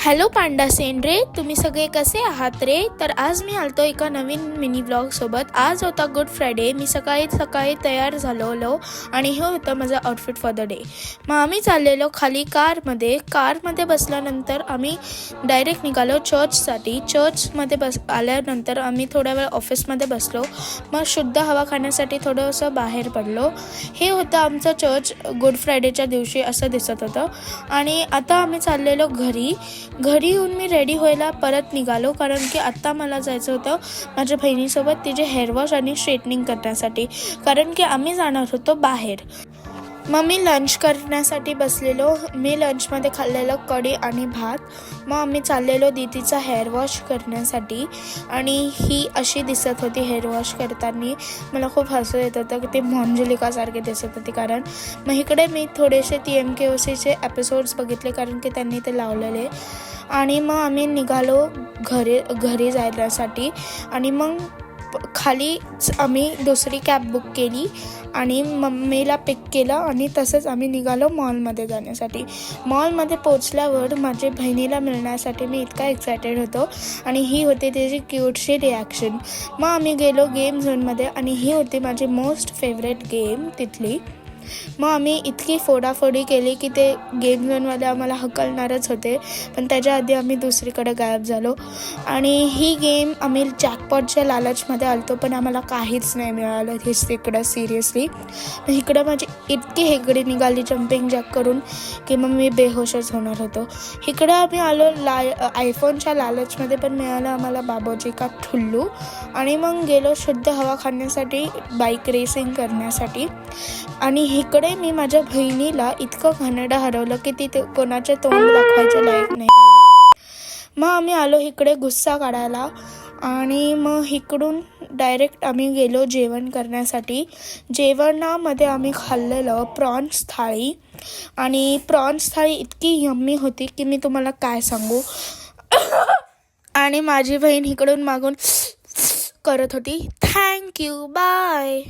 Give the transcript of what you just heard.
Hello Panda सेंड्रे, तुम्ही सगळे कसे आहात रे? तर आज मी आलतो एका नवीन मिनी ब्लॉग सोबत. आज होता गुड फ्रायडे. मी सकाळी तयार झालो आणि हे होतं माझं आउटफिट फॉर द डे. मग आम्ही चाललेलो खाली कारमध्ये बसल्यानंतर आम्ही डायरेक्ट निघालो चर्चसाठी. चर्चमध्ये आल्यानंतर आम्ही थोडा वेळ ऑफिसमध्ये बसलो. मग शुद्ध हवा खाण्यासाठी थोडंसं बाहेर पडलो. हे होतं आमचं चर्च गुड फ्रायडेच्या दिवशी असं दिसत होतं. आणि आता आम्ही चाललेलो घरी येऊन मी रेडी व्हायला परत निघालो, कारण की आत्ता मला जायचं होतं माझ्या बहिणीसोबत तिचे हेअर वॉश आणि स्ट्रेटनिंग करण्यासाठी, कारण की आम्ही जाणार होतो बाहेर. मग मी लंच करण्यासाठी बसलेलो. मी लंचमध्ये खाल्लेलं कढी आणि भात. मग आम्ही चाललेलो दीदीचा हेअर वॉश करण्यासाठी आणि ही अशी दिसत होती हेअर वॉश करताना. मला खूप हसू येत होतं की ते मंजुलिकासारखे दिसत होती. कारण मग इकडे मी थोडेसे TMKOCचे एपिसोड्स बघितले, कारण की त्यांनी ते लावलेले. आणि मग आम्ही निघालो घरी जाण्यासाठी. आणि मग खालीच आम्ही दुसरी कॅब बुक केली आणि मम्मीला पिक केलं आणि तसंच आम्ही निघालो मॉलमध्ये जाण्यासाठी. मॉलमध्ये पोचल्यावर माझ्या बहिणीला मिळण्यासाठी मी इतका एक्सायटेड होतो आणि ही होती त्याची क्यूटशी रिॲक्शन. मग आम्ही गेलो गेम झोनमध्ये आणि ही होती माझी मोस्ट फेवरेट गेम तिथली. मग आम्ही इतकी फोडाफोडी केली की ते गेम झोनवाले आम्हाला हकलणारच होते, पण त्याच्या आधी आम्ही दुसरीकडे गायब झालो. आणि ही गेम आम्ही जॅकपॉटच्या लालचमध्ये आलतो, पण आम्हाला काहीच नाही मिळालं तिकडं सिरियसली. इकडं माझी इतकी हेगडी निघाली जम्पिंग जॅक करून की मग मी बेहोशच होणार होतो. इकडं आम्ही आलो आयफोनच्या लालचमध्ये, पण मिळालं आम्हाला बाबोजी का ठुल्लू. आणि मग गेलो शुद्ध हवा खाण्यासाठी, बाईक रेसिंग करण्यासाठी. आणि इकडे मी माझ्या बहिणीला इतकं घाणेरडं हरवलं की ती कोणाचे तोंड दाखवायचे लायक नाही. मग आम्ही आलो इकडे गुस्सा काढायला आणि मग इकडून डायरेक्ट आम्ही गेलो जेवण करण्यासाठी. जेवणामध्ये आम्ही खाल्लेलं प्रॉन्स थाळी, आणि प्रॉन्स थाळी इतकी यम्मी होती की मी तुम्हाला काय सांगू. आणि माझी बहीण इकडून मागून करत होती थँक्यू बाय.